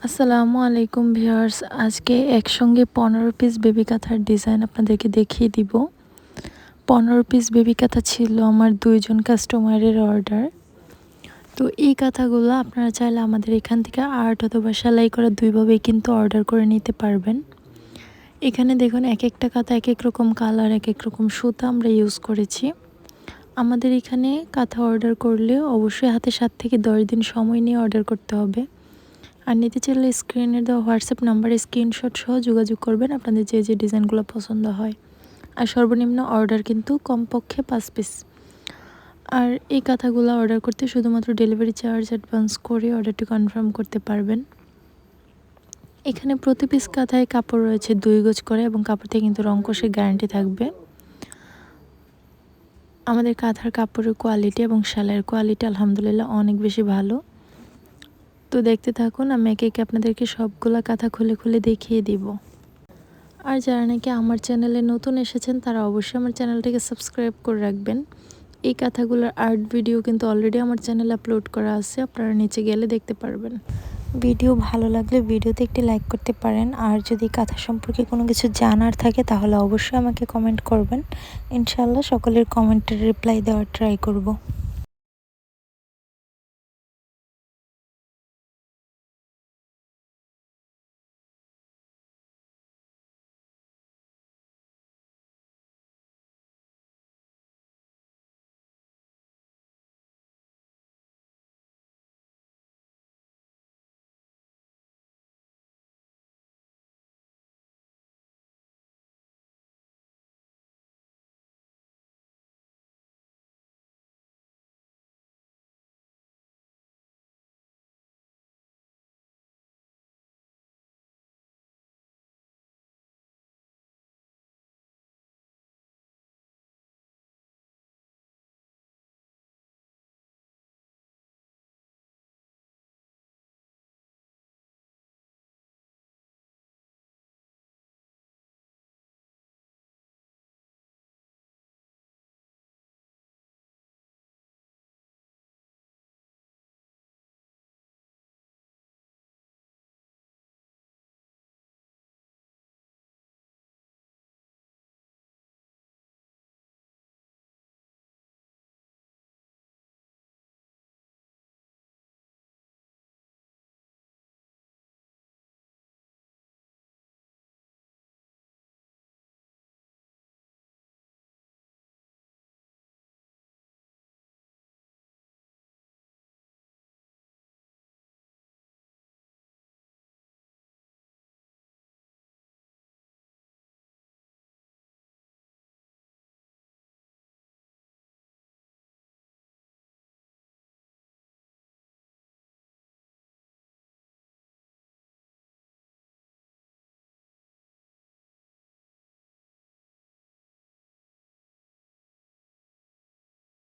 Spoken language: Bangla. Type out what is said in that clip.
আসসালামু আলাইকুম ভিউয়ার্স, আজকে একসঙ্গে 15 পিস বেবি কাঁথার ডিজাইন আপনাদেরকে দেখিয়ে দিব। 15 পিস বেবি কাঁথা ছিল আমার 2 জন কাস্টমারের অর্ডার। তো এই কাঁথাগুলো আপনারা চাইলে আমাদের এখান থেকে আর্ট অথবা সেলাই করা দুইভাবেই কিন্তু অর্ডার করে নিতে পারবেন। এখানে দেখুন এক একটা কাঁথা এক এক রকম কালার, এক এক রকম সুতা আমরা ইউজ করেছি। আমাদের এখানে কাঁথা অর্ডার করলে অবশ্যই হাতে 7 থেকে 10 দিন সময় নিয়ে অর্ডার করতে হবে। আর নিতে চাইলে স্ক্রিনে দেওয়া হোয়াটসঅ্যাপ নাম্বারে স্ক্রিনশট সহ যোগাযোগ করবেন আপনাদের যে ডিজাইনগুলো পছন্দ হয়। আর সর্বনিম্ন অর্ডার কিন্তু কমপক্ষে 5 পিস। আর এই কাঁথাগুলো অর্ডার করতে শুধুমাত্র ডেলিভারি চার্জ অ্যাডভান্স করে অর্ডারটি কনফার্ম করতে পারবেন। এখানে প্রতি পিস কাঁথায় কাপড় রয়েছে 2 গজ করে এবং কাপড়তে কিন্তু রং কষের গ্যারান্টি থাকবে। আমাদের কাঁথার কাপড়ের কোয়ালিটি এবং সেলাইয়ের কোয়ালিটি আলহামদুলিল্লাহ অনেক বেশি ভালো। তো দেখতে থাকুন, আমি একে একে আপনাদেরকে সবগুলা কাঁথা খুলে খুলে দেখিয়ে দিব। আর যারা নাকি আমার চ্যানেলে নতুন এসেছেন তারা অবশ্যই আমার চ্যানেলটিকে সাবস্ক্রাইব করে রাখবেন। এই কাঁথাগুলোর আর্ট ভিডিও কিন্তু অলরেডি আমার চ্যানেলে আপলোড করা আছে, আপনারা নিচে গেলে দেখতে পারবেন। ভিডিও ভালো লাগলে ভিডিওতে একটি লাইক করতে পারেন। আর যদি কাঁথা সম্পর্কে কোনো কিছু জানার থাকে তাহলে অবশ্যই আমাকে কমেন্ট করবেন। ইনশাআল্লাহ সকলের কমেন্টের রিপ্লাই দেওয়ার ট্রাই করব।